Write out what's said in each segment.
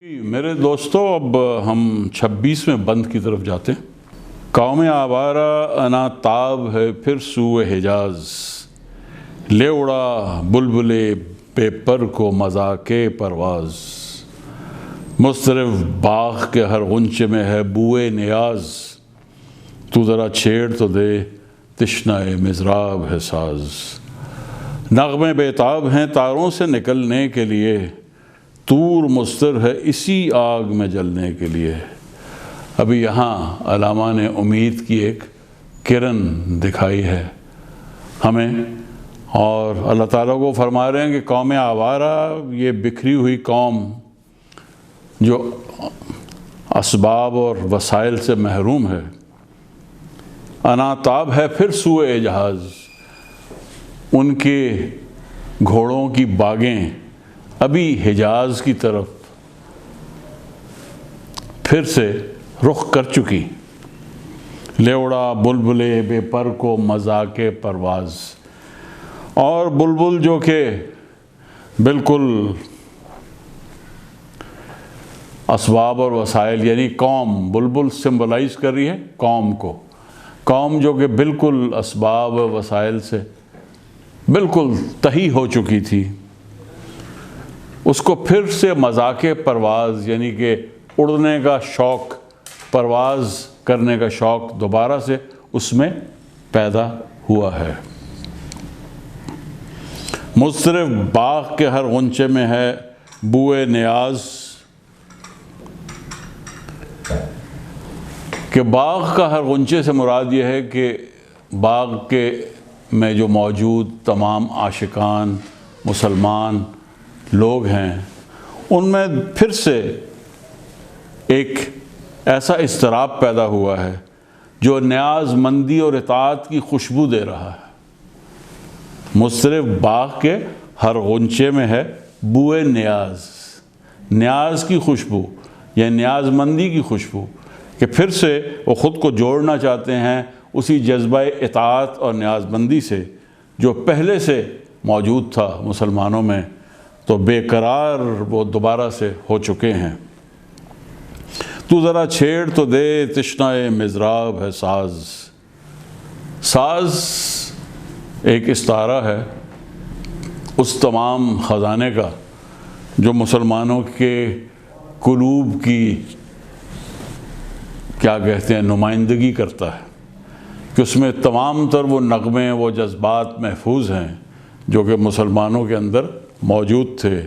میرے دوستو، اب ہم 26ویں بند کی طرف جاتے ہیں۔ قوم آوارہ انا تاب ہے پھر سوئے حجاز، لے اڑا بلبل بے پر کو مذاق پرواز، مضطرب باغ کے ہر غنچے میں ہے بوئے نیاز، تو ذرا چھیڑ تو دے تشنہ مضراب ہے ساز، نغمے بے تاب ہیں تاروں سے نکلنے کے لیے، طور مضطر ہے اسی آگ میں جلنے کے لیے۔ ابھی یہاں علامہ نے امید کی ایک کرن دکھائی ہے ہمیں، اور اللہ تعالیٰ کو فرما رہے ہیں کہ قوم آوارہ، یہ بکھری ہوئی قوم جو اسباب اور وسائل سے محروم ہے، انا تاب ہے پھر سوئے جہاز، ان کے گھوڑوں کی باغیں ابھی حجاز کی طرف پھر سے رخ کر چکی، لے اڑا بلبل بے پر کو مذاق پرواز۔ اور بلبل جو کہ بالکل اسباب اور وسائل، یعنی قوم، بلبل سمبلائز کر رہی ہے قوم کو، قوم جو کہ بالکل اسباب و وسائل سے بالکل تہی ہو چکی تھی، اس کو پھر سے مذاق پرواز، یعنی کہ اڑنے کا شوق، پرواز کرنے کا شوق دوبارہ سے اس میں پیدا ہوا ہے۔ مضطرب باغ کے ہر غنچے میں ہے بوئے نیاز، کہ باغ کا ہر غنچے سے مراد یہ ہے کہ باغ کے میں جو موجود تمام عاشقان مسلمان لوگ ہیں، ان میں پھر سے ایک ایسا اضطراب پیدا ہوا ہے جو نیاز مندی اور اطاعت کی خوشبو دے رہا ہے۔ مضطرب باغ کے ہر غنچے میں ہے بوئے نیاز، نیاز کی خوشبو یا نیاز مندی کی خوشبو، کہ پھر سے وہ خود کو جوڑنا چاہتے ہیں اسی جذبہ اطاعت اور نیاز مندی سے جو پہلے سے موجود تھا مسلمانوں میں، تو بے قرار وہ دوبارہ سے ہو چکے ہیں۔ تو ذرا چھیڑ تو دے تشنہ مضراب ہے ساز، ساز ایک استعارہ ہے اس تمام خزانے کا جو مسلمانوں کے قلوب کی کیا کہتے ہیں نمائندگی کرتا ہے، کہ اس میں تمام تر وہ نغمے، وہ جذبات محفوظ ہیں جو کہ مسلمانوں کے اندر موجود تھے۔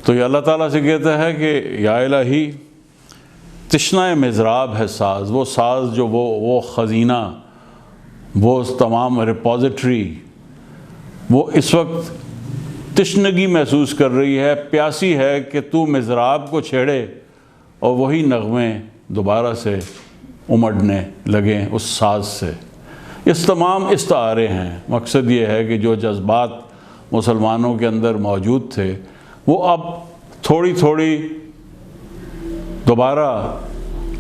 تو یہ اللہ تعالیٰ سے کہتا ہے کہ یا الہی، تشنہ مضراب ہے ساز، وہ ساز جو وہ خزینہ، وہ تمام ریپوزیٹری، وہ اس وقت تشنگی محسوس کر رہی ہے، پیاسی ہے کہ تو مضراب کو چھیڑے اور وہی نغمے دوبارہ سے امڑنے لگیں اس ساز سے۔ اس تمام استعارے ہیں، مقصد یہ ہے کہ جو جذبات مسلمانوں کے اندر موجود تھے وہ اب تھوڑی تھوڑی دوبارہ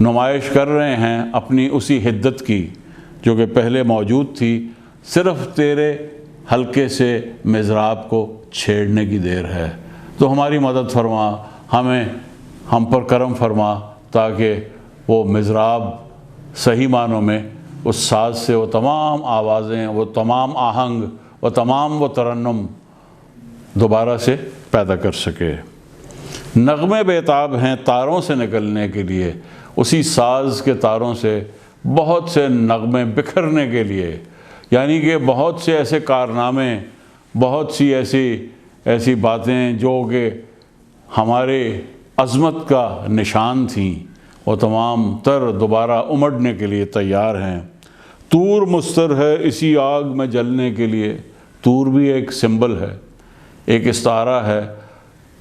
نمائش کر رہے ہیں اپنی اسی حدت کی جو کہ پہلے موجود تھی، صرف تیرے حلقے سے مضراب کو چھیڑنے کی دیر ہے۔ تو ہماری مدد فرما، ہم پر کرم فرما، تاکہ وہ مضراب صحیح معنوں میں اس ساز سے وہ تمام آوازیں، وہ تمام آہنگ، وہ تمام وہ ترنم دوبارہ سے پیدا کر سکے۔ نغمے بے تاب ہیں تاروں سے نکلنے کے لیے، اسی ساز کے تاروں سے بہت سے نغمے بکھرنے کے لیے، یعنی کہ بہت سے ایسے کارنامے، بہت سی ایسی باتیں جو کہ ہمارے عظمت کا نشان تھیں، وہ تمام تر دوبارہ امڑنے کے لیے تیار ہیں۔ طور مضطر ہے اسی آگ میں جلنے کے لیے، طور بھی ایک سمبل ہے، ایک استعارہ ہے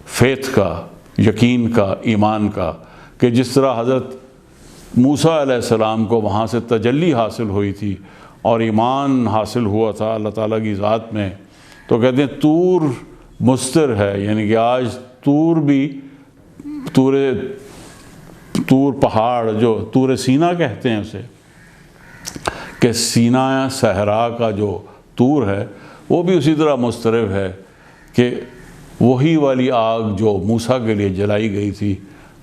فیتھ کا، یقین کا، ایمان کا، کہ جس طرح حضرت موسیٰ علیہ السلام کو وہاں سے تجلی حاصل ہوئی تھی اور ایمان حاصل ہوا تھا اللہ تعالیٰ کی ذات میں، تو کہتے ہیں طور مضطر ہے، یعنی کہ آج طور بھی طور پہاڑ جو طور سینا کہتے ہیں اسے، کہ سینہ صحرا کا جو طور ہے وہ بھی اسی طرح مضطرب ہے، کہ وہی والی آگ جو موسیٰ کے لیے جلائی گئی تھی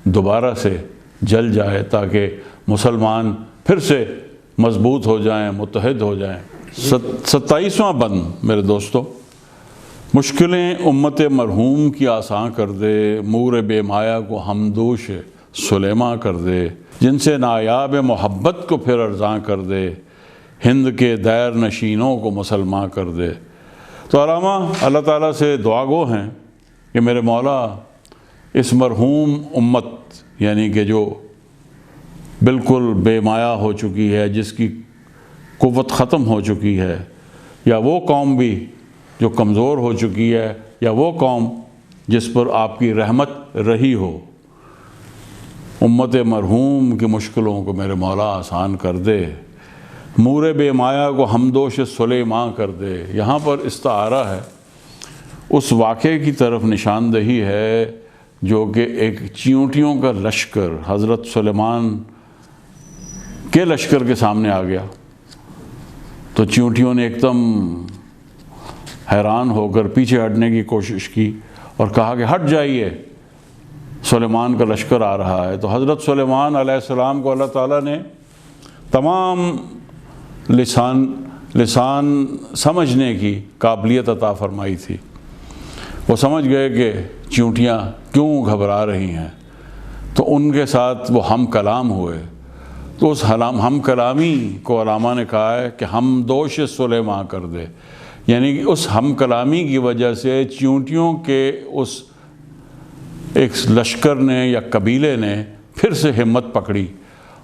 دوبارہ سے جل جائے تاکہ مسلمان پھر سے مضبوط ہو جائیں، متحد ہو جائیں۔ 27واں بند میرے دوستو، مشکلیں امت مرحوم کی آساں کر دے، مور بے مایا کو ہمدوش سلیماں کر دے، جن سے نایاب محبت کو پھر ارزاں کر دے، ہند کے دیر نشینوں کو مسلمان کر دے۔ تو علامہ اللہ تعالیٰ سے دعا گو ہیں کہ میرے مولا اس مرحوم امت، یعنی کہ جو بالکل بے مایا ہو چکی ہے، جس کی قوت ختم ہو چکی ہے، یا وہ قوم بھی جو کمزور ہو چکی ہے، یا وہ قوم جس پر آپ کی رحمت رہی ہو، امت مرحوم کی مشکلوں کو میرے مولا آسان کر دے، مور بے مایا کو ہمدوش سلیماں کر دے۔ یہاں پر استعارہ ہے، اس واقعے کی طرف نشاندہی ہے جو کہ ایک چیونٹیوں کا لشکر حضرت سلیمان کے لشکر کے سامنے آ گیا، تو چیونٹیوں نے ایک دم حیران ہو کر پیچھے ہٹنے کی کوشش کی اور کہا کہ ہٹ جائیے، سلیمان کا لشکر آ رہا ہے۔ تو حضرت سلیمان علیہ السلام کو اللہ تعالیٰ نے تمام لسان سمجھنے کی قابلیت عطا فرمائی تھی۔ وہ سمجھ گئے کہ چیونٹیاں کیوں گھبرا رہی ہیں، تو ان کے ساتھ وہ ہم کلام ہوئے۔ تو اس ہم کلامی کو علامہ نے کہا ہے کہ ہم دوش سلیماں کر دے، یعنی کہ اس ہم کلامی کی وجہ سے چیونٹیوں کے اس ایک لشکر نے یا قبیلے نے پھر سے ہمت پکڑی،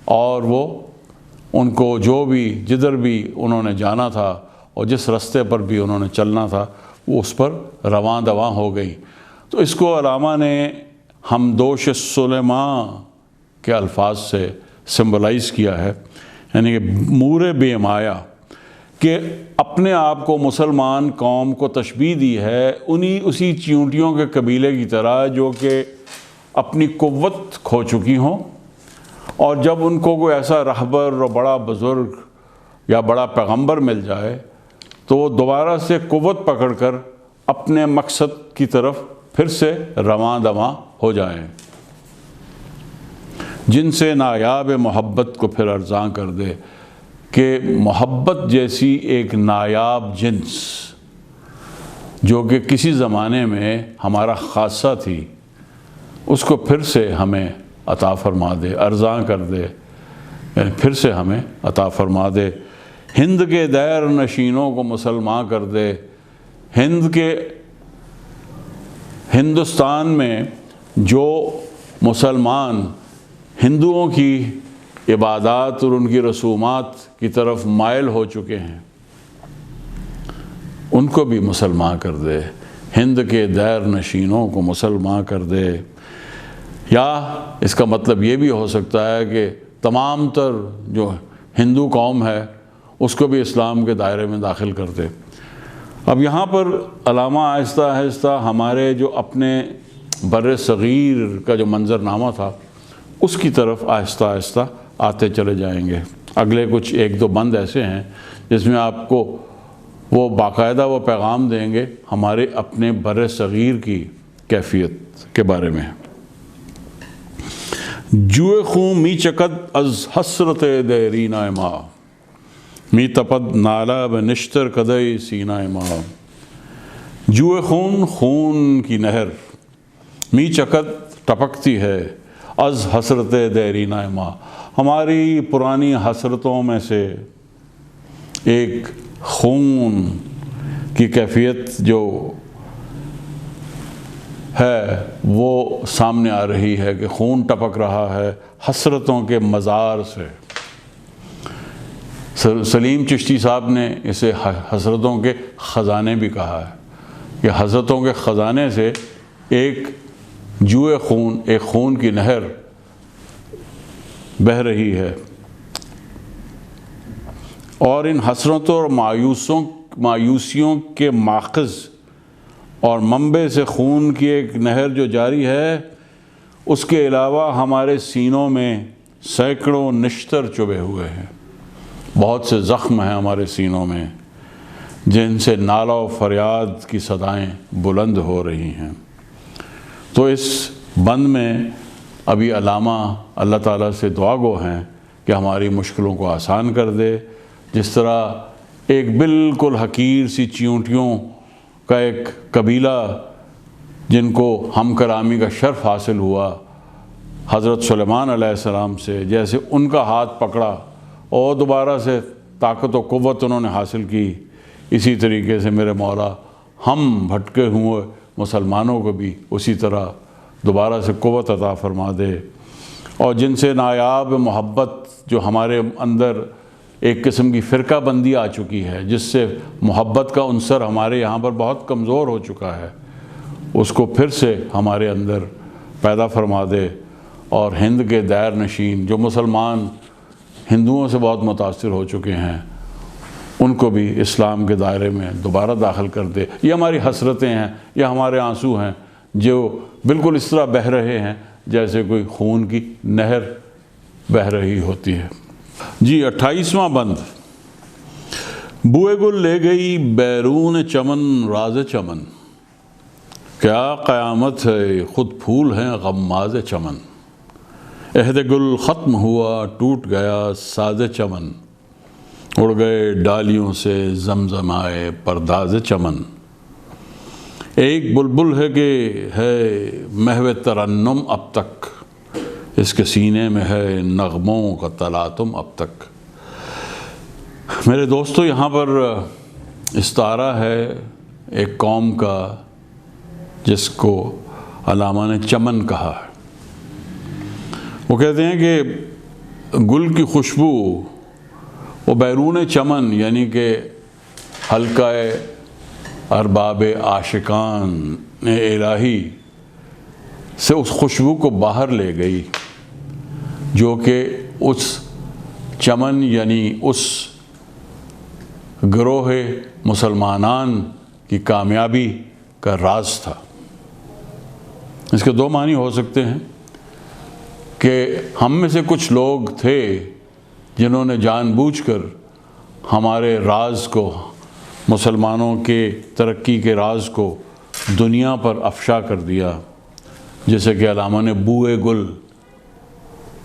اور وہ ان کو جو بھی جدھر بھی انہوں نے جانا تھا اور جس رستے پر بھی انہوں نے چلنا تھا وہ اس پر رواں دواں ہو گئی۔ تو اس کو علامہ نے ہمدوش سلیماں کے الفاظ سے سمبلائز کیا ہے، یعنی کہ مور بے مایا، کہ اپنے آپ کو مسلمان قوم کو تشبیہ دی ہے اسی چیونٹیوں کے قبیلے کی طرح جو کہ اپنی قوت کھو چکی ہوں، اور جب ان کو کوئی ایسا رہبر اور بڑا بزرگ یا بڑا پیغمبر مل جائے تو وہ دوبارہ سے قوت پکڑ کر اپنے مقصد کی طرف پھر سے رواں دواں ہو جائیں، جن سے نایاب محبت کو پھر ارزاں کر دے، کہ محبت جیسی ایک نایاب جنس جو کہ کسی زمانے میں ہمارا خاصہ تھی، اس کو پھر سے ہمیں عطا فرما دے، ارزاں کر دے، یعنی پھر سے ہمیں عطا فرما دے۔ ہند کے دیر نشینوں کو مسلمان کر دے، ہندوستان میں جو مسلمان ہندوؤں کی عبادات اور ان کی رسومات کی طرف مائل ہو چکے ہیں ان کو بھی مسلمان کر دے، ہند کے دیر نشینوں کو مسلمان کر دے۔ یا اس کا مطلب یہ بھی ہو سکتا ہے کہ تمام تر جو ہندو قوم ہے اس کو بھی اسلام کے دائرے میں داخل کر دے۔ اب یہاں پر علامہ آہستہ آہستہ ہمارے جو اپنے بر صغیر کا جو منظرنامہ تھا اس کی طرف آہستہ آہستہ آتے چلے جائیں گے۔ اگلے کچھ ایک دو بند ایسے ہیں جس میں آپ کو وہ باقاعدہ وہ پیغام دیں گے ہمارے اپنے بر صغیر کی کیفیت کے بارے میں۔ جوئے خون می چکد از حسرت دیرینہ ما، می تپد نالا بنشتر کدئی سینہ ما۔ جوئے خون، خون کی نہر، می چکد ٹپکتی ہے، از حسرت دیرینہ ما، ہماری پرانی حسرتوں میں سے ایک خون کی کیفیت جو ہے وہ سامنے آ رہی ہے کہ خون ٹپک رہا ہے حسرتوں کے مزار سے۔ سلیم چشتی صاحب نے اسے حسرتوں کے خزانے بھی کہا ہے کہ حسرتوں کے خزانے سے ایک جوئے خون، ایک خون کی نہر بہہ رہی ہے، اور ان حسرتوں اور مایوسیوں کے ماخذ اور منبع سے خون کی ایک نہر جو جاری ہے، اس کے علاوہ ہمارے سینوں میں سینکڑوں نشتر چبھے ہوئے ہیں، بہت سے زخم ہیں ہمارے سینوں میں جن سے نالہ و فریاد کی صدائیں بلند ہو رہی ہیں۔ تو اس بند میں ابھی علامہ اللہ تعالیٰ سے دعا گو ہیں کہ ہماری مشکلوں کو آسان کر دے۔ جس طرح ایک بالکل حقیر سی چیونٹیوں کا ایک قبیلہ جن کو ہم کلامی کا شرف حاصل ہوا حضرت سلیمان علیہ السلام سے، جیسے ان کا ہاتھ پکڑا اور دوبارہ سے طاقت و قوت انہوں نے حاصل کی، اسی طریقے سے میرے مولا ہم بھٹکے ہوئے مسلمانوں کو بھی اسی طرح دوبارہ سے قوت عطا فرما دے، اور جن سے نایاب محبت جو ہمارے اندر ایک قسم کی فرقہ بندی آ چکی ہے، جس سے محبت کا عنصر ہمارے یہاں پر بہت کمزور ہو چکا ہے، اس کو پھر سے ہمارے اندر پیدا فرما دے، اور ہند کے دائر نشین جو مسلمان ہندوؤں سے بہت متاثر ہو چکے ہیں ان کو بھی اسلام کے دائرے میں دوبارہ داخل کر دے۔ یہ ہماری حسرتیں ہیں، یہ ہمارے آنسو ہیں جو بالکل اس طرح بہہ رہے ہیں جیسے کوئی خون کی نہر بہہ رہی ہوتی ہے۔ جی 28واں بند۔ بوئے گل لے گئی بیرون چمن راز چمن، کیا قیامت ہے خود پھول ہیں غماز چمن، عہد گل ختم ہوا ٹوٹ گیا ساز چمن، اڑ گئے ڈالیوں سے زمزمائے پرداز چمن، ایک بلبل ہے کہ ہے محو ترنم اب تک، اس کے سینے میں ہے نغموں کا تلاطم اب تک۔ میرے دوستو، یہاں پر استعارہ ہے ایک قوم کا جس کو علامہ نے چمن کہا ہے۔ وہ کہتے ہیں کہ گل کی خوشبو وہ بیرون چمن، یعنی کہ حلقہ ارباب عاشقان الہی سے اس خوشبو کو باہر لے گئی، جو کہ اس چمن یعنی اس گروہ مسلمانان کی کامیابی کا راز تھا۔ اس کے دو معنی ہو سکتے ہیں کہ ہم میں سے کچھ لوگ تھے جنہوں نے جان بوجھ کر ہمارے راز کو، مسلمانوں کے ترقی کے راز کو دنیا پر افشا کر دیا، جیسے کہ علامہ نے بوئے گل،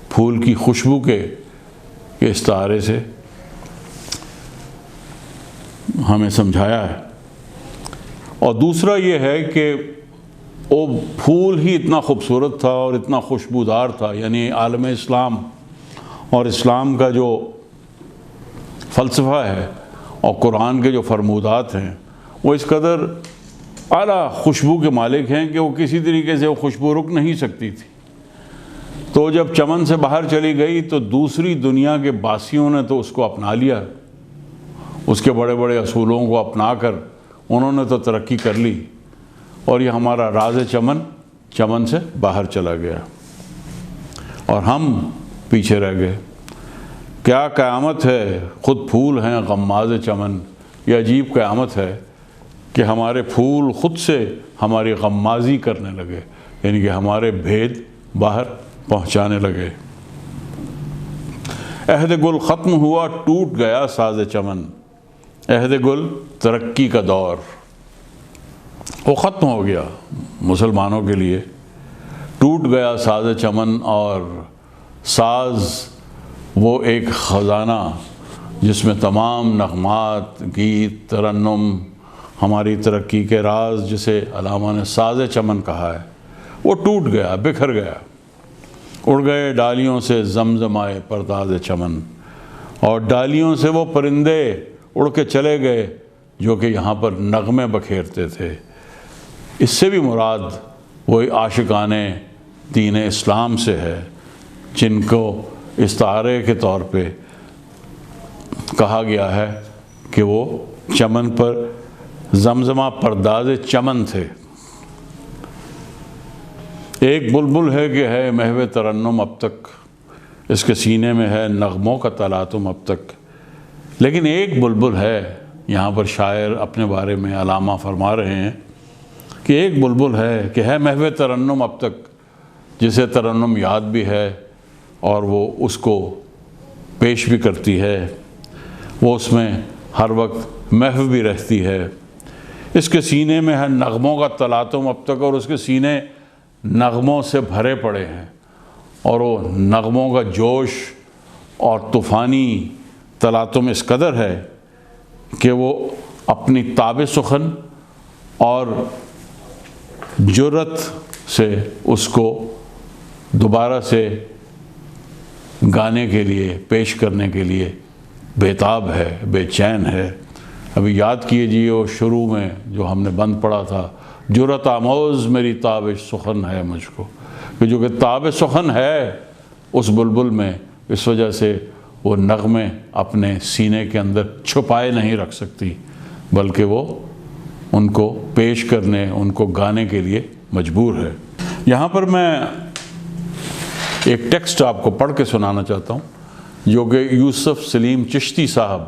پھول کی خوشبو کے استعارے سے ہمیں سمجھایا ہے۔ اور دوسرا یہ ہے کہ وہ پھول ہی اتنا خوبصورت تھا اور اتنا خوشبودار تھا، یعنی عالم اسلام اور اسلام کا جو فلسفہ ہے اور قرآن کے جو فرمودات ہیں وہ اس قدر اعلیٰ خوشبو کے مالک ہیں کہ وہ کسی طریقے سے وہ خوشبو رک نہیں سکتی تھی۔ تو جب چمن سے باہر چلی گئی تو دوسری دنیا کے باسیوں نے تو اس کو اپنا لیا، اس کے بڑے بڑے اصولوں کو اپنا کر انہوں نے تو ترقی کر لی، اور یہ ہمارا راز چمن سے باہر چلا گیا اور ہم پیچھے رہ گئے۔ کیا قیامت ہے خود پھول ہیں غماز چمن، یہ عجیب قیامت ہے کہ ہمارے پھول خود سے ہماری غمازی کرنے لگے، یعنی کہ ہمارے بھید باہر پہنچانے لگے۔ عہد گل ختم ہوا ٹوٹ گیا ساز چمن، عہد گل ترقی کا دور وہ ختم ہو گیا مسلمانوں کے لیے، ٹوٹ گیا ساز چمن، اور ساز وہ ایک خزانہ جس میں تمام نغمات، گیت، ترنم، ہماری ترقی کے راز جسے علامہ نے ساز چمن کہا ہے، وہ ٹوٹ گیا، بکھر گیا۔ اڑ گئے ڈالیوں سے زمزمائے پرداز چمن، اور ڈالیوں سے وہ پرندے اڑ کے چلے گئے جو کہ یہاں پر نغمے بکھیرتے تھے۔ اس سے بھی مراد وہی عاشقان دین اسلام سے ہے جن کو استعارے کے طور پہ کہا گیا ہے کہ وہ چمن پر زمزمہ پرداز چمن تھے۔ ایک بلبل ہے کہ ہے محو ترنم اب تک، اس کے سینے میں ہے نغموں کا تلاطم اب تک۔ لیکن ایک بلبل ہے، یہاں پر شاعر اپنے بارے میں علامہ فرما رہے ہیں کہ ایک بلبل ہے کہ ہے محو ترنم اب تک، جسے ترنم یاد بھی ہے اور وہ اس کو پیش بھی کرتی ہے، وہ اس میں ہر وقت محو بھی رہتی ہے۔ اس کے سینے میں ہے نغموں کا تلاطم اب تک، اور اس کے سینے نغموں سے بھرے پڑے ہیں، اور وہ نغموں کا جوش اور طوفانی تلاطم اس قدر ہے کہ وہ اپنی تاب سخن اور جرت سے اس کو دوبارہ سے گانے کے لیے، پیش کرنے کے لیے بےتاب ہے، بے چین ہے۔ ابھی یاد کیجیے وہ شروع میں جو ہم نے بند پڑھا تھا، جرت آموز میری تاب سخن ہے مجھ کو، کہ جو کہ تاب سخن ہے اس بلبل میں، اس وجہ سے وہ نغمے اپنے سینے کے اندر چھپائے نہیں رکھ سکتی، بلکہ وہ ان کو پیش کرنے، ان کو گانے کے لیے مجبور ہے۔ یہاں پر میں ایک ٹیکسٹ آپ کو پڑھ کے سنانا چاہتا ہوں، جو کہ یوسف سلیم چشتی صاحب،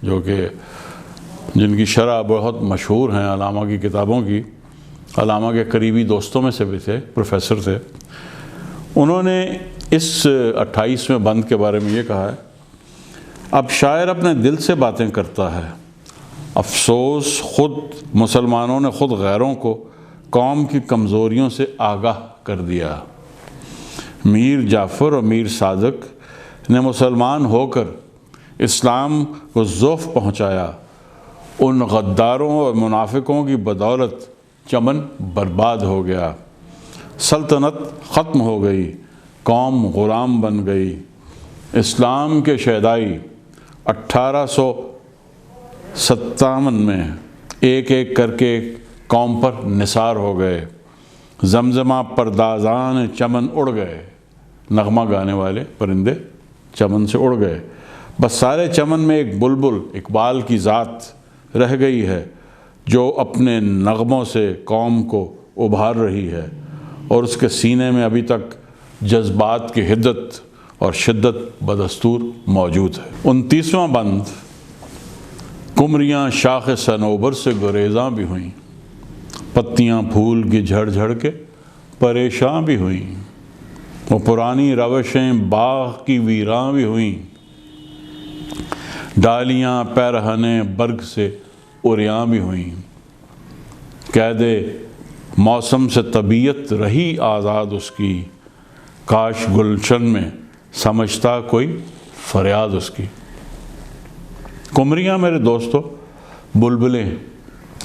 جو کہ جن کی شرح بہت مشہور ہیں علامہ کی کتابوں کی، علامہ کے قریبی دوستوں میں سے بھی تھے، پروفیسر تھے، انہوں نے اس 28ویں بند کے بارے میں یہ کہا ہے: اب شاعر اپنے دل سے باتیں کرتا ہے، افسوس خود مسلمانوں نے خود غیروں کو قوم کی کمزوریوں سے آگاہ کر دیا۔ میر جعفر اور میر صادق نے مسلمان ہو کر اسلام کو ضعف پہنچایا، ان غداروں اور منافقوں کی بدولت چمن برباد ہو گیا، سلطنت ختم ہو گئی، قوم غلام بن گئی، اسلام کے شیدائی 1857 میں ایک ایک کر کے قوم پر نثار ہو گئے، زمزمہ پردازان چمن اڑ گئے، نغمہ گانے والے پرندے چمن سے اڑ گئے، بس سارے چمن میں ایک بلبل اقبال کی ذات رہ گئی ہے، جو اپنے نغموں سے قوم کو ابھار رہی ہے، اور اس کے سینے میں ابھی تک جذبات کی حدت اور شدت بدستور موجود ہے۔ 29واں بند: کمریاں شاخ صنوبر سے گریزاں بھی ہوئیں، پتیاں پھول کی جھڑ جھڑ کے پریشاں بھی ہوئیں، وہ پرانی روشیں باغ کی ویراں بھی ہوئیں، ڈالیاں پیرہنے برگ سے اریاں بھی ہوئیں، قید موسم سے طبیعت رہی آزاد اس کی، کاش گلشن میں سمجھتا کوئی فریاد اس کی۔ کمریاں میرے دوستو بلبلیں،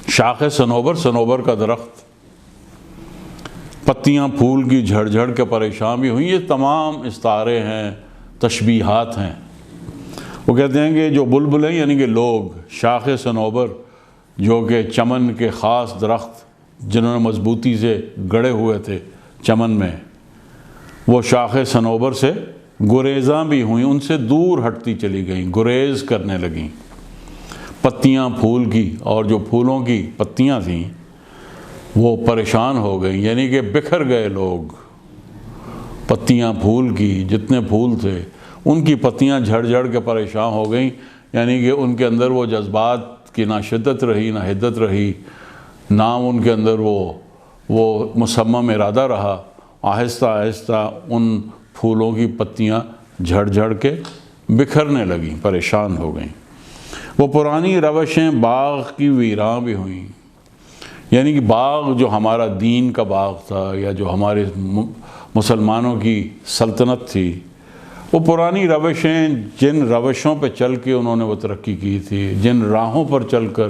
شاخ صنوبر، صنوبر کا درخت، پتیاں پھول کی جھڑ جھڑ کے پریشان بھی ہوئیں، یہ تمام استعارے ہیں، تشبیہات ہیں۔ وہ کہتے ہیں کہ جو بلبل ہیں یعنی کہ لوگ، شاخ صنوبر جو کہ چمن کے خاص درخت جنہوں نے مضبوطی سے گڑے ہوئے تھے چمن میں، وہ شاخ صنوبر سے گریزاں بھی ہوئیں، ان سے دور ہٹتی چلی گئیں، گریز کرنے لگیں۔ پتیاں پھول کی، اور جو پھولوں کی پتیاں تھیں وہ پریشان ہو گئیں، یعنی کہ بکھر گئے لوگ۔ پتیاں پھول کی، جتنے پھول تھے ان کی پتیاں جھڑ جھڑ کے پریشان ہو گئیں، یعنی کہ ان کے اندر وہ جذبات کی نہ شدت رہی نہ حدت رہی، نہ ان کے اندر وہ مصمم ارادہ رہا۔ آہستہ آہستہ ان پھولوں کی پتیاں جھڑ جھڑ کے بکھرنے لگیں، پریشان ہو گئیں۔ وہ پرانی روشیں باغ کی ویراں بھی ہوئیں، یعنی کہ باغ جو ہمارا دین کا باغ تھا، یا جو ہمارے مسلمانوں کی سلطنت تھی، وہ پرانی روشیں، جن روشوں پہ چل کے انہوں نے وہ ترقی کی تھی، جن راہوں پر چل کر،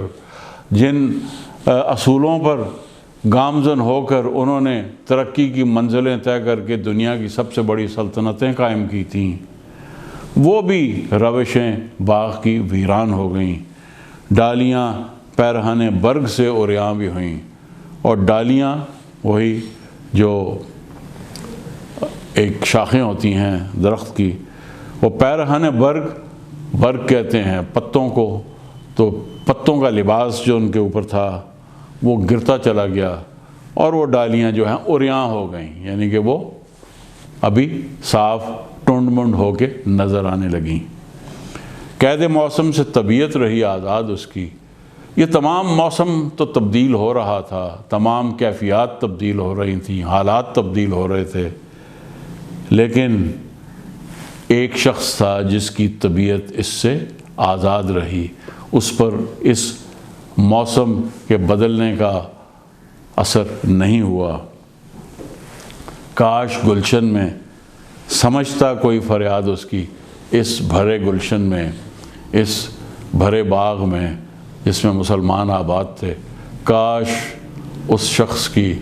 جن اصولوں پر گامزن ہو کر انہوں نے ترقی کی منزلیں طے کر کے دنیا کی سب سے بڑی سلطنتیں قائم کی تھیں، وہ بھی روشیں باغ کی ویران ہو گئیں۔ ڈالیاں پیرہنے برگ سے اریاں بھی ہوئیں، اور ڈالیاں وہی جو ایک شاخیں ہوتی ہیں درخت کی، وہ پیرہنے برگ کہتے ہیں پتوں کو، تو پتوں کا لباس جو ان کے اوپر تھا وہ گرتا چلا گیا، اور وہ ڈالیاں جو ہیں اریاں ہو گئیں، یعنی کہ وہ ابھی صاف ٹنڈ منڈ ہو کے نظر آنے لگیں۔ قید موسم سے طبیعت رہی آزاد اس کی، یہ تمام موسم تو تبدیل ہو رہا تھا، تمام کیفیات تبدیل ہو رہی تھیں، حالات تبدیل ہو رہے تھے، لیکن ایک شخص تھا جس کی طبیعت اس سے آزاد رہی، اس پر اس موسم کے بدلنے کا اثر نہیں ہوا۔ کاش گلشن میں سمجھتا کوئی فریاد اس کی اس بھرے گلشن میں، اس بھرے باغ میں جس میں مسلمان آباد تھے، کاش اس شخص کی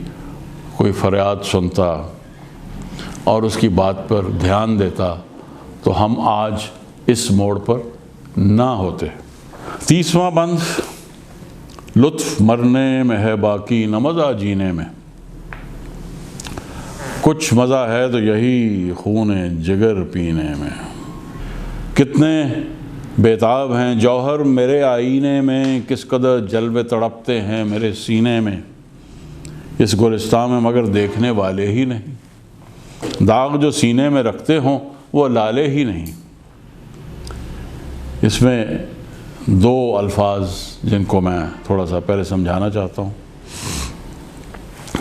کوئی فریاد سنتا اور اس کی بات پر دھیان دیتا تو ہم آج اس موڑ پر نہ ہوتے۔ 30واں بند، لطف مرنے میں ہے باقی نہ مزہ جینے میں، کچھ مزہ ہے تو یہی خون جگر پینے میں، کتنے بیتاب ہیں جوہر میرے آئینے میں، کس قدر جلوے تڑپتے ہیں میرے سینے میں، اس گلستان میں مگر دیکھنے والے ہی نہیں، داغ جو سینے میں رکھتے ہوں وہ لالے ہی نہیں۔ اس میں دو الفاظ جن کو میں تھوڑا سا پہلے سمجھانا چاہتا ہوں۔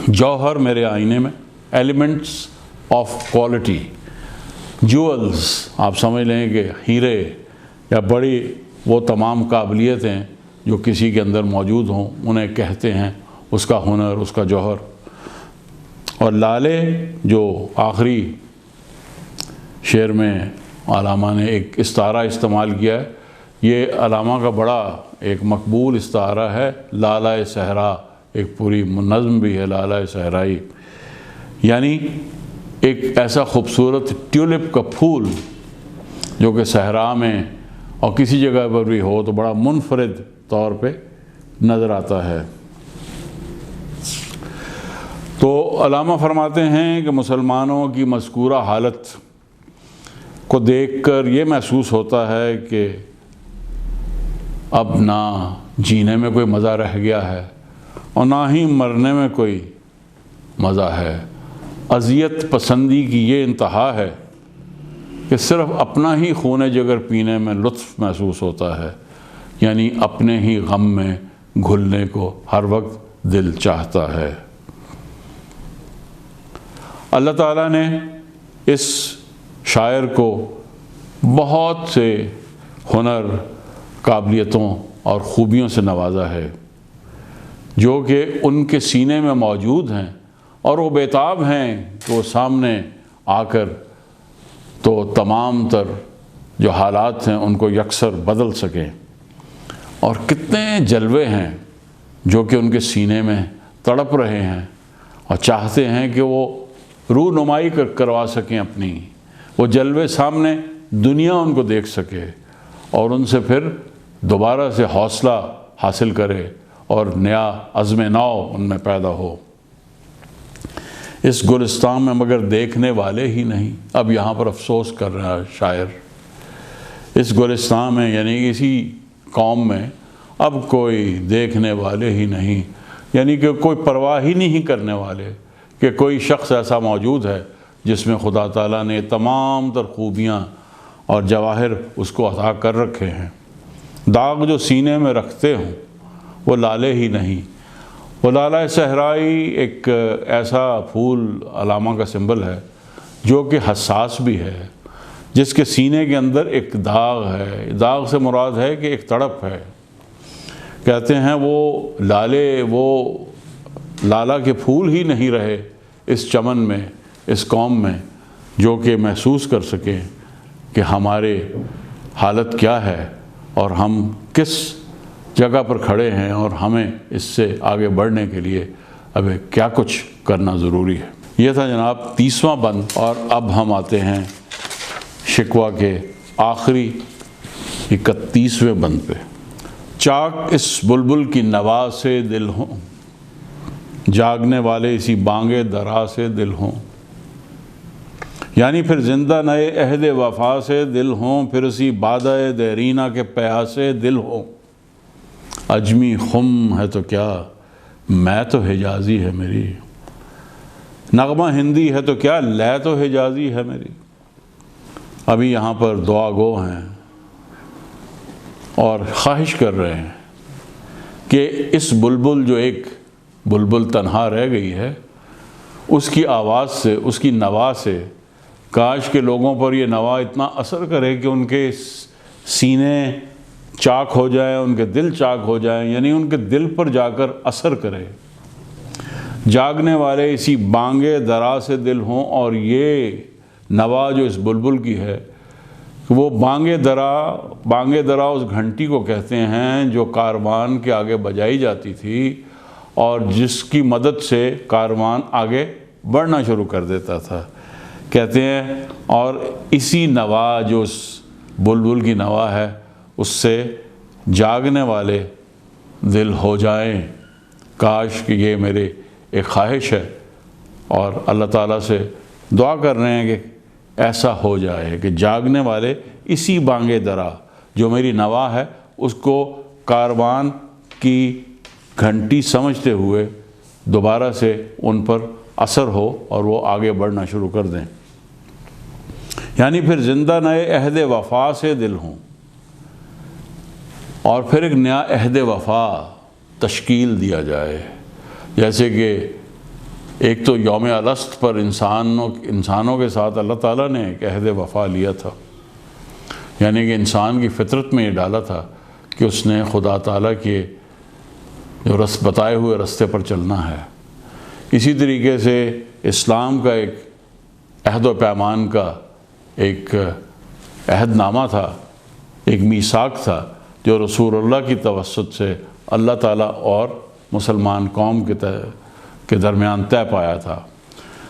جوہر میرے آئینے میں، ایلیمنٹس آف کوالٹی، جولز، آپ سمجھ لیں کہ ہیرے یا بڑی وہ تمام قابلیتیں جو کسی کے اندر موجود ہوں انہیں کہتے ہیں اس کا ہنر، اس کا جوہر۔ اور لالے جو آخری شعر میں علامہ نے ایک استعارہ استعمال کیا ہے، یہ علامہ کا بڑا ایک مقبول استعارہ ہے، لالہ صحرا، ایک پوری نظم بھی ہے لالہ صحرائی، یعنی ایک ایسا خوبصورت ٹیولپ کا پھول جو کہ صحرا میں اور کسی جگہ پر بھی ہو تو بڑا منفرد طور پہ نظر آتا ہے۔ تو علامہ فرماتے ہیں کہ مسلمانوں کی مذکورہ حالت کو دیکھ کر یہ محسوس ہوتا ہے کہ اب نہ جینے میں کوئی مزہ رہ گیا ہے اور نہ ہی مرنے میں کوئی مزہ ہے۔ اذیت پسندی کی یہ انتہا ہے کہ صرف اپنا ہی خون جگر پینے میں لطف محسوس ہوتا ہے، یعنی اپنے ہی غم میں گھلنے کو ہر وقت دل چاہتا ہے۔ اللہ تعالیٰ نے اس شاعر کو بہت سے ہنر، قابلیتوں اور خوبیوں سے نوازا ہے جو کہ ان کے سینے میں موجود ہیں، اور وہ بیتاب ہیں کہ وہ سامنے آ کر تو تمام تر جو حالات ہیں ان کو یکسر بدل سکیں، اور کتنے جلوے ہیں جو کہ ان کے سینے میں تڑپ رہے ہیں اور چاہتے ہیں کہ وہ رونمائی کروا سکیں اپنی، وہ جلوے سامنے دنیا ان کو دیکھ سکے اور ان سے پھر دوبارہ سے حوصلہ حاصل کرے اور نیا عزم نو ان میں پیدا ہو۔ اس گلستان میں مگر دیکھنے والے ہی نہیں، اب یہاں پر افسوس کر رہا ہے شاعر، اس گلستان میں یعنی اسی قوم میں اب کوئی دیکھنے والے ہی نہیں، یعنی کہ کوئی پرواہ ہی نہیں کرنے والے کہ کوئی شخص ایسا موجود ہے جس میں خدا تعالیٰ نے تمام تر خوبیاں اور جواہر اس کو عطا کر رکھے ہیں۔ داغ جو سینے میں رکھتے ہوں وہ لالے ہی نہیں۔ وہ لالہ صحرائی ایک ایسا پھول علامہ کا سمبل ہے جو کہ حساس بھی ہے، جس کے سینے کے اندر ایک داغ ہے، داغ سے مراد ہے کہ ایک تڑپ ہے۔ کہتے ہیں وہ لالے، وہ لالہ کے پھول ہی نہیں رہے اس چمن میں، اس قوم میں، جو کہ محسوس کر سکیں کہ ہمارے حالت کیا ہے اور ہم کس جگہ پر کھڑے ہیں اور ہمیں اس سے آگے بڑھنے کے لیے اب کیا کچھ کرنا ضروری ہے۔ یہ تھا جناب 30واں بند، اور اب ہم آتے ہیں شکوہ کے آخری 31ویں بند پہ۔ چاک اس بلبل کی نوا سے دل ہوں، جاگنے والے اسی بانگے درا سے دل ہوں، یعنی پھر زندہ نئے عہد وفا سے دل ہوں، پھر اسی بادہ دیرینہ کے پیاسے دل ہوں۔ اجمی خم ہے تو کیا، میں تو حجازی ہے میری، نغمہ ہندی ہے تو کیا، لے تو حجازی ہے میری۔ ابھی یہاں پر دعا گو ہیں اور خواہش کر رہے ہیں کہ اس بلبل جو ایک بلبل تنہا رہ گئی ہے، اس کی آواز سے، اس کی نوا سے کاش کے لوگوں پر یہ نوا اتنا اثر کرے کہ ان کے سینے چاک ہو جائیں، ان کے دل چاک ہو جائیں، یعنی ان کے دل پر جا کر اثر کرے۔ جاگنے والے اسی بانگے درا سے دل ہوں، اور یہ نوا جو اس بلبل کی ہے کہ وہ بانگ درا اس گھنٹی کو کہتے ہیں جو کاروان کے آگے بجائی جاتی تھی اور جس کی مدد سے کاروان آگے بڑھنا شروع کر دیتا تھا۔ کہتے ہیں اور اسی نوا جو اس بلبل کی نوا ہے اس سے جاگنے والے دل ہو جائیں، کاش کہ یہ میرے ایک خواہش ہے، اور اللہ تعالیٰ سے دعا کر رہے ہیں کہ ایسا ہو جائے کہ جاگنے والے اسی بانگ درا جو میری نوا ہے اس کو کاروان کی گھنٹی سمجھتے ہوئے دوبارہ سے ان پر اثر ہو اور وہ آگے بڑھنا شروع کر دیں، یعنی پھر زندہ نئے عہد وفا سے دل ہوں، اور پھر ایک نیا عہد وفا تشکیل دیا جائے۔ جیسے کہ ایک تو یوم الست پر انسانوں کے ساتھ اللہ تعالیٰ نے ایک عہد وفا لیا تھا، یعنی کہ انسان کی فطرت میں یہ ڈالا تھا کہ اس نے خدا تعالیٰ کے جو بتائے ہوئے رستے پر چلنا ہے۔ اسی طریقے سے اسلام کا ایک عہد و پیمان کا ایک عہد نامہ تھا، ایک میثاق تھا جو رسول اللہ کی توسط سے اللہ تعالیٰ اور مسلمان قوم کے درمیان طے پایا تھا۔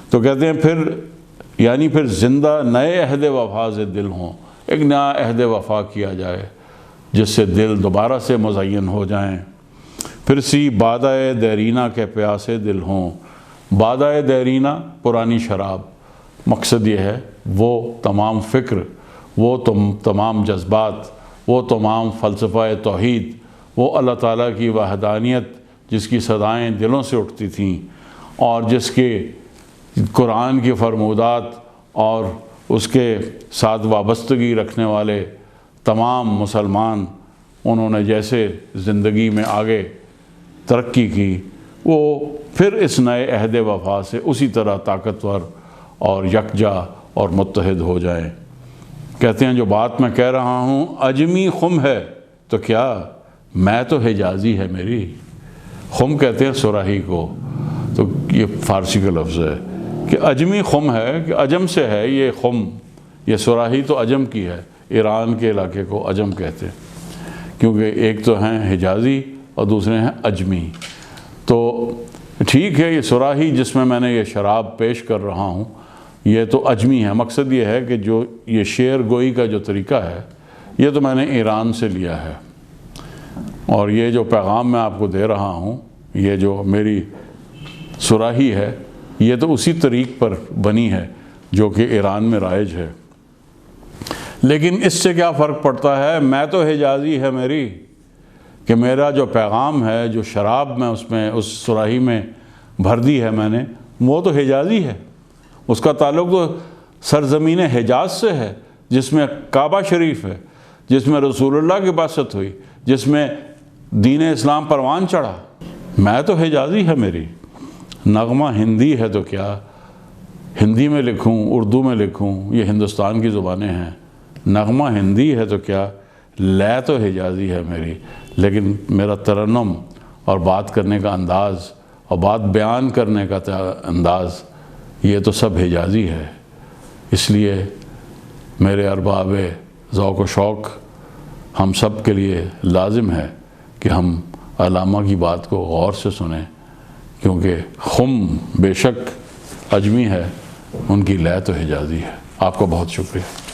تو کہتے ہیں پھر زندہ نئے عہد وفا سے دل ہوں، ایک نیا عہد وفا کیا جائے جس سے دل دوبارہ سے مزین ہو جائیں۔ پھر بادہ دیرینہ کے پیاسے دل ہوں۔ بادہ دیرینہ پرانی شراب، مقصد یہ ہے وہ تمام فکر، وہ تمام جذبات، وہ تمام فلسفہ توحید، وہ اللہ تعالیٰ کی وحدانیت جس کی صدائیں دلوں سے اٹھتی تھیں اور جس کے قرآن کی فرمودات اور اس کے ساتھ وابستگی رکھنے والے تمام مسلمان انہوں نے جیسے زندگی میں آگے ترقی کی، وہ پھر اس نئے عہد وفا سے اسی طرح طاقتور اور یکجا اور متحد ہو جائیں۔ کہتے ہیں جو بات میں کہہ رہا ہوں اجمی خم ہے تو کیا، میں تو حجازی ہے میری۔ خم کہتے ہیں صراحی کو، تو یہ فارسی کا لفظ ہے کہ اجمی خم ہے، کہ عجم سے ہے یہ خم، یہ صراحی تو عجم کی ہے، ایران کے علاقے کو عجم کہتے ہیں، کیونکہ ایک تو ہیں حجازی اور دوسرے ہیں اجمی۔ تو ٹھیک ہے، یہ صراحی جس میں نے یہ شراب پیش کر رہا ہوں یہ تو اجمی ہے۔ مقصد یہ ہے کہ جو یہ شعر گوئی کا جو طریقہ ہے یہ تو میں نے ایران سے لیا ہے، اور یہ جو پیغام میں آپ کو دے رہا ہوں، یہ جو میری صراحی ہے یہ تو اسی طریق پر بنی ہے جو کہ ایران میں رائج ہے۔ لیکن اس سے کیا فرق پڑتا ہے، میں تو حجازی ہے میری، کہ میرا جو پیغام ہے، جو شراب میں اس صراحی میں بھر دی ہے میں نے، وہ تو حجازی ہے، اس کا تعلق تو سرزمین حجاز سے ہے، جس میں کعبہ شریف ہے، جس میں رسول اللہ کی بعثت ہوئی، جس میں دین اسلام پروان چڑھا۔ میں تو حجازی ہے میری، نغمہ ہندی ہے تو کیا، ہندی میں لکھوں اردو میں لکھوں، یہ ہندوستان کی زبانیں ہیں، نغمہ ہندی ہے تو کیا، لے تو حجازی ہے میری، لیکن میرا ترنم اور بات کرنے کا انداز اور بات بیان کرنے کا انداز یہ تو سب حجازی ہے۔ اس لیے میرے ارباب ذوق و شوق، ہم سب کے لیے لازم ہے کہ ہم علامہ کی بات کو غور سے سنیں، کیونکہ خم بے شک اجمی ہے، ان کی لے تو حجازی ہے۔ آپ کا بہت شکریہ۔